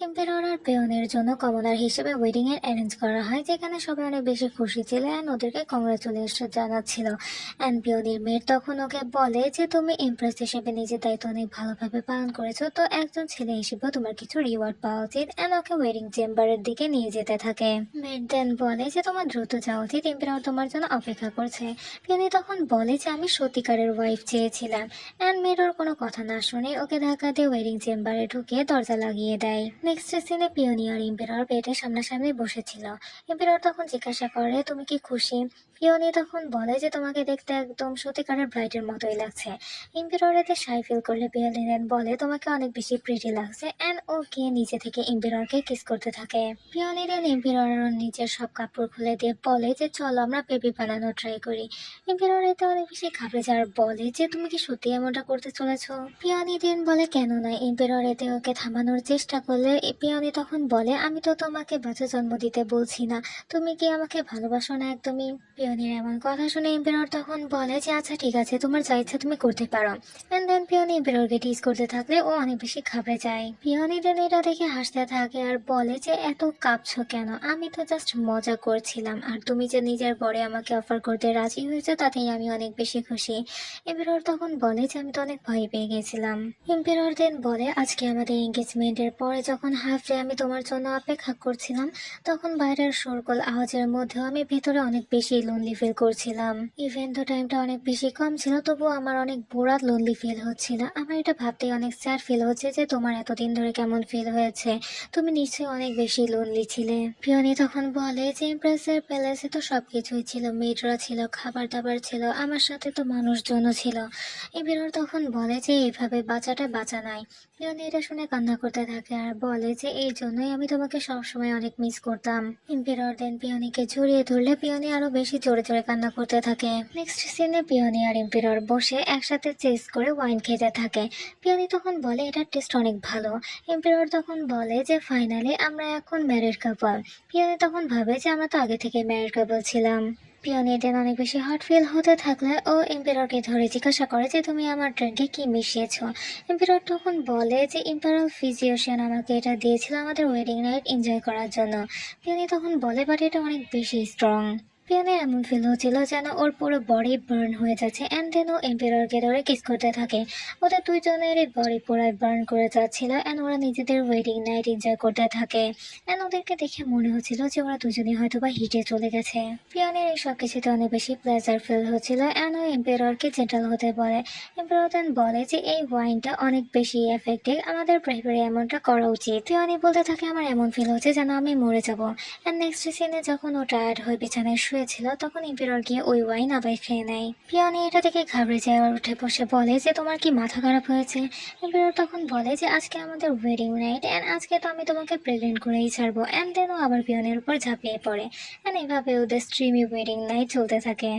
Emperor আর পেয়নের জন্য কমনার হিসেবে wedding এর অ্যারেঞ্জ করা হয়, যেখানে সবাই অনেক বেশি খুশি ছিল অ্যান্ড ওদেরকে কংগ্রাচুলেশন জানাচ্ছিল। অ্যান্ড পিওনির মেয়ের তখন ওকে বলে যে তুমি ইমপ্রেস হিসেবে নিজের দায়িত্ব অনেক ভালোভাবে পালন করেছো, তো একজন ছেলে হিসেবে তোমার কিছু রিওয়ার্ড পাওয়া উচিত। অ্যান্ড ওকে ওয়েডিং চেম্বারের দিকে নিয়ে যেতে থাকে। মেয়ের দেন বলে যে তোমার দ্রুত যাওয়া উচিত, এম্পেরর তোমার জন্য অপেক্ষা করছে। পিওনি তখন বলে যে আমি সত্যিকারের ওয়াইফ চেয়েছিলাম। অ্যান্ড মেয়ের কোনো কথা না শুনে ওকে ধাক্কা দিয়ে ওয়েডিং চেম্বারে ঢুকিয়ে দরজা লাগিয়ে দেয়। নেক্সট সিনে পিওনি আর ইম্পেরর বেডের সামনাসামনি বসেছিল। ইম্পেরর তখন জিজ্ঞাসা করে তুমি কি খুশি? পিওনি তখন বলে যে তোমাকে দেখতে একদম সত্যিকারের ব্রাইডের মতোই লাগছে। ইম্পেরর এতে শাই ফিল করলে পিওনি দেন বলে তোমাকে অনেক বেশি প্রিটি লাগছে, অ্যান্ড ও গিয়ে নিচে থেকে ইম্পেররকে কিস করতে থাকে। পিওনি দেন ইম্পেরর নিজের সব কাপড় খুলে দিয়ে বলে যে চলো আমরা বেবি বানানো ট্রাই করি। এম্পেরর এতে অনেক বেশি ঘাবড়ে যাওয়ার বলে যে তুমি কি সত্যি এমনটা করতে চলেছো? পিওনি দেন বলে কেন নয়। এম্পেরর এতে ওকে থামানোর চেষ্টা করলে পিওনি তখন বলে আমি তো তোমাকে বাচ্চা জন্ম দিতে বলছি না, তুমি কি আমাকে ভালোবাসো না একদমই? পিওনির এমন কথা শুনে এম্পেরর তখন বলে যে আচ্ছা ঠিক আছে, তোমার যা ইচ্ছা তুমি করতে পারো। এন্ড দেন পিওনি এম্পেররকে টিজ করতে থাকলে ও অনেক বেশি ঘাবড়ে যায়। পিওনি দেন এটা দেখে হাসতে থাকে আর বলে যে এত কাঁপছো কেন, আমি তো জাস্ট মজা করছিলাম, আর তুমি যে নিজের বরে আমাকে অফার করতে রাজি হয়েছে তাতেই আমি অনেক বেশি খুশি। এম্পেরর তখন বলে যে আমি তো অনেক ভয় পেয়ে গেছিলাম। এম্পেরর দেন বলে আজকে আমাদের এঙ্গেজমেন্টের পরে যখন হাফ ডে আমি তোমার জন্য অপেক্ষা করছিলাম, তখন বাইরের শোরগোল আওয়াজের মধ্যেও আমি ভেতরে অনেক বেশি লোনলি ফিল করছিলাম। ইভেন তো টাইমটা অনেক বেশি কম ছিল, তবুও আমার অনেক বোরাত লোনলি ফিল হচ্ছিল। আমার এটা ভাবতেই অনেক স্যাড ফিল হচ্ছে যে তোমার এতদিন ধরে কেমন ফিল হয়েছে, তুমি নিশ্চয়ই অনেক বেশি লোনলি ছিলে। পিওনি তখন বলে যে ইমপ্রেসের প্যালেসে তো সবকিছুই ছিল, মেয়েরা ছিল, খাবার দাবার ছিল, আমার সাথে তো মানুষজনও ছিল। এবার তখন বলে যে এইভাবে বাঁচাটা বাঁচা নাই। পিওনি এটা শুনে কান্না করতে থাকে আর বলে যে এই জন্যই আমি তোমাকে সবসময় অনেক মিস করতাম। এম্পেরর দেন পিওনিকে জড়িয়ে ধরলে পিওনি আরো বেশি জোরে জোরে কান্না করতে থাকে। নেক্সট সিনে পিওনি আর এম্পেরর বসে একসাথে চেস করে ওয়াইন খেতে থাকে। পিওনি তখন বলে এটার টেস্ট অনেক ভালো। এম্পেরর তখন বলে যে ফাইনালি আমরা এখন ম্যারিড কাপল। পিওনি তখন ভাবে যে আমরা তো আগে থেকে ম্যারিড কাপল ছিলাম। পিওনি দেন অনেক বেশি হট ফিল হতে থাকলে ও এম্পেররকে ধরে জিজ্ঞাসা করে যে তুমি আমার ড্রিঙ্কে কি মিশিয়েছো। এম্পেরর তখন বলে যে ইম্পেরিয়াল ফিজিশিয়ান আমাকে এটা দিয়েছিল আমাদের ওয়েডিং নাইট এনজয় করার জন্য। পিওনি তখন বলে বাট এটা অনেক বেশি স্ট্রং। পিওনের এমন ফিল হচ্ছিল যেন ওর পুরো বডি বার্ন হয়ে যাচ্ছে, অ্যান্ড দেন ও এম্পেররকে ধরে কিস করতে থাকে। ওদের দুইজনেরই বডি পুরাই বার্ন করে যাচ্ছিল, অ্যান্ড ওরা নিজেদের ওয়েডিং নাইট এনজয় করতে থাকে। অ্যান্ড ওদেরকে দেখে মনে হচ্ছিল যে ওরা দুজনেই হয়তো বা হিটে চলে গেছে। পিওনের এই সব কিছুতে অনেক বেশি প্লেজার ফিল হচ্ছিল, অ্যান্ড ও এম্পেররকে জেন্টাল হতে বলে। এম্পেরর দেন বলে যে এই ওয়াইনটা অনেক বেশি এফেক্টিভ, আমাদের প্রাইভেটে এমনটা করা উচিত। পিওনি বলতে থাকে আমার এমন ফিল হচ্ছে যেন আমি মরে যাবো। অ্যান্ড নেক্সট সিনে যখন ও টায়ার্ড হয়ে বিছানায় শুয়েছিল তখন ইম্পেরর গিয়ে ওই ওয়াইন আবার খেয়ে নেয়। পিওনি এটা থেকে ঘাবড়ে যায় আর উঠে বসে বলে যে তোমার কি মাথা খারাপ হয়েছে? ইম্পেরর তখন বলে যে আজকে আমাদের ওয়েডিং নাইট, অ্যান্ড আজকে তো আমি তোমাকে প্রেজেন্ট করেই ছাড়বো। অ্যান্ড দেন ও আবার পিওনের উপর ঝাঁপিয়ে পড়ে। অ্যান্ড এভাবে ওদের স্ট্রিমি ওয়েডিং নাইট চলতে থাকে।